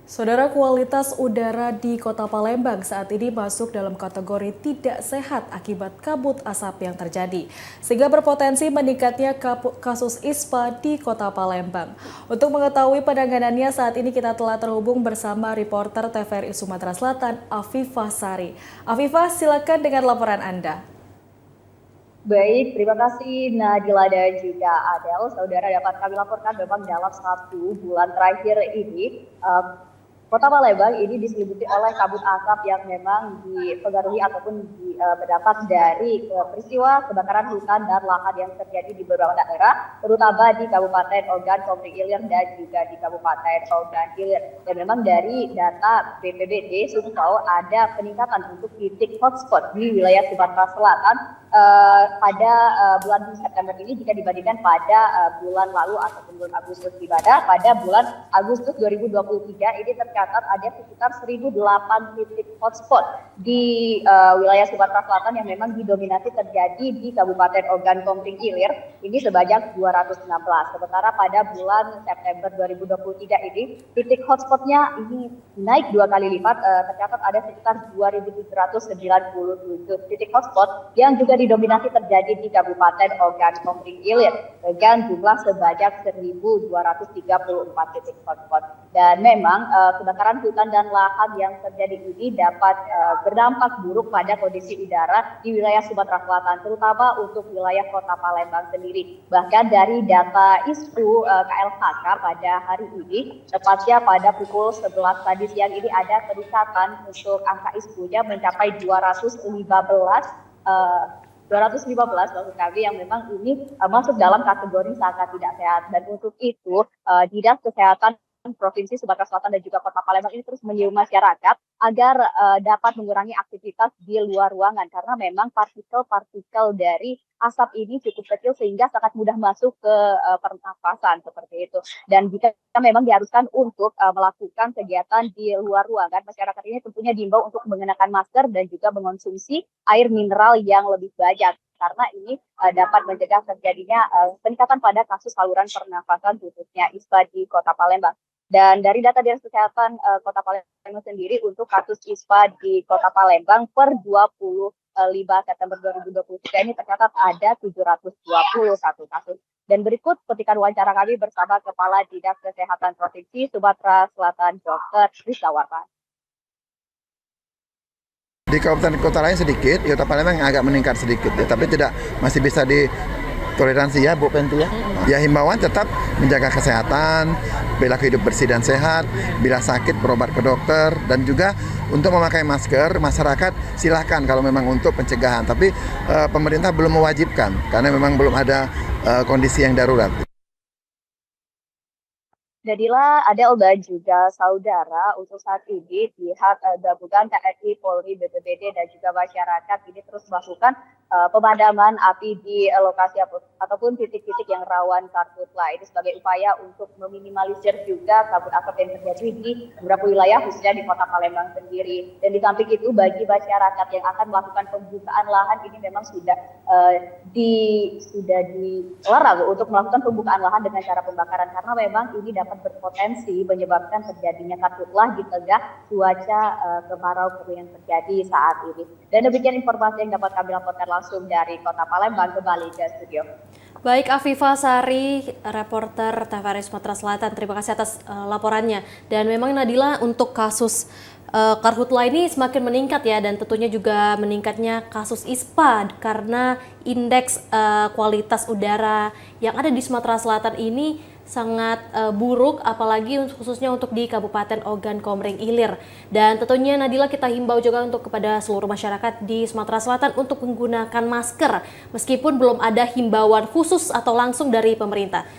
Saudara, kualitas udara di Kota Palembang saat ini masuk dalam kategori tidak sehat akibat kabut asap yang terjadi, sehingga berpotensi meningkatnya kasus ISPA di Kota Palembang. Untuk mengetahui penanganannya, saat ini kita telah terhubung bersama reporter TVRI Sumatera Selatan, Afifah Sari. Afifah, silakan dengan laporan Anda. Baik, terima kasih Nadila dan juga Adel. Saudara, dapat kami laporkan memang dalam 1 bulan terakhir ini, Kota Palembang ini diselimuti oleh kabut asap yang memang dipengaruhi ataupun berdapat dari peristiwa kebakaran hutan dan lahan yang terjadi di beberapa daerah, terutama di Kabupaten Ogan Komering Ilir dan juga di Kabupaten Ogan Ilir. Dan memang dari data BPBD Sumsel ada peningkatan untuk titik hotspot di wilayah Sumatera Selatan pada bulan September ini jika dibandingkan pada bulan lalu ataupun bulan Agustus, di mana pada bulan Agustus 2023 ini tercatat ada sekitar 1.008 titik hotspot di wilayah Sumatera Selatan yang memang didominasi terjadi di Kabupaten Ogan Komering Ilir ini sebanyak 216. Sementara pada bulan September 2023 ini titik hotspotnya ini naik 2 kali lipat, tercatat ada sekitar 2.797 titik hotspot yang juga didominasi terjadi di Kabupaten Ogan Komering Ilir dengan jumlah sebanyak 1.234 titik hotspot. Dan memang kebakaran hutan dan lahan yang terjadi ini dapat berdampak buruk pada kondisi udara di wilayah Sumatera Selatan, terutama untuk wilayah Kota Palembang sendiri. Bahkan dari data ISPU KLHK pada hari ini, tepatnya pada pukul 11 tadi siang ini ada peningkatan untuk angka ISPU-nya mencapai 215 maksud kami yang memang ini masuk dalam kategori sangat tidak sehat. Dan untuk itu Dinas Kesehatan Provinsi Sumatera Selatan dan juga Kota Palembang ini terus mengimbau masyarakat agar dapat mengurangi aktivitas di luar ruangan karena memang partikel-partikel dari asap ini cukup kecil sehingga sangat mudah masuk ke pernafasan seperti itu. Dan jika memang diharuskan untuk melakukan kegiatan di luar ruangan, masyarakat ini tentunya diimbau untuk mengenakan masker dan juga mengonsumsi air mineral yang lebih banyak karena ini dapat mencegah terjadinya peningkatan pada kasus saluran pernafasan khususnya ISPA di Kota Palembang. Dan dari data Dinas Kesehatan Kota Palembang sendiri untuk kasus ISPA di Kota Palembang per 25 September 2023 ini tercatat ada 721 kasus. Dan berikut petikan wawancara kami bersama Kepala Dinas Kesehatan Provinsi Sumatera Selatan, Dr. Rizawardhan. Di kabupaten kota lain sedikit, di Kota Palembang agak meningkat sedikit, ya, tapi tidak masih bisa ditoleransi ya Bu Pentu ya. Ya himbauan tetap menjaga kesehatan, perilaku hidup bersih dan sehat, bila sakit berobat ke dokter, dan juga untuk memakai masker masyarakat silahkan kalau memang untuk pencegahan. Tapi pemerintah belum mewajibkan karena memang belum ada kondisi yang darurat. Nadila, Adel dan juga saudara, untuk saat ini pihak gabungan TNI, Polri, BPBD dan juga masyarakat ini terus melakukan pemadaman api di lokasi ataupun titik-titik yang rawan karhutla. Ini sebagai upaya untuk meminimalisir juga kabut asap yang terjadi di beberapa wilayah khususnya di Kota Palembang sendiri. Dan di samping itu bagi masyarakat yang akan melakukan pembukaan lahan ini memang sudah dilarang untuk melakukan pembukaan lahan dengan cara pembakaran karena memang ini dapat berpotensi menyebabkan terjadinya karhutlah di tengah cuaca kemarau kering yang terjadi saat ini. Dan demikian informasi yang dapat kami laporkan langsung dari Kota Palembang, kembali ke studio. Baik, Afifah Sari, reporter TVRI Sumatera Selatan. Terima kasih atas laporannya. Dan memang Nadila, untuk kasus karhutla ini semakin meningkat ya, dan tentunya juga meningkatnya kasus ISPA karena indeks kualitas udara yang ada di Sumatera Selatan ini sangat buruk, apalagi khususnya untuk di Kabupaten Ogan Komering Ilir. Dan tentunya Nadila, kita himbau juga untuk kepada seluruh masyarakat di Sumatera Selatan untuk menggunakan masker meskipun belum ada himbauan khusus atau langsung dari pemerintah.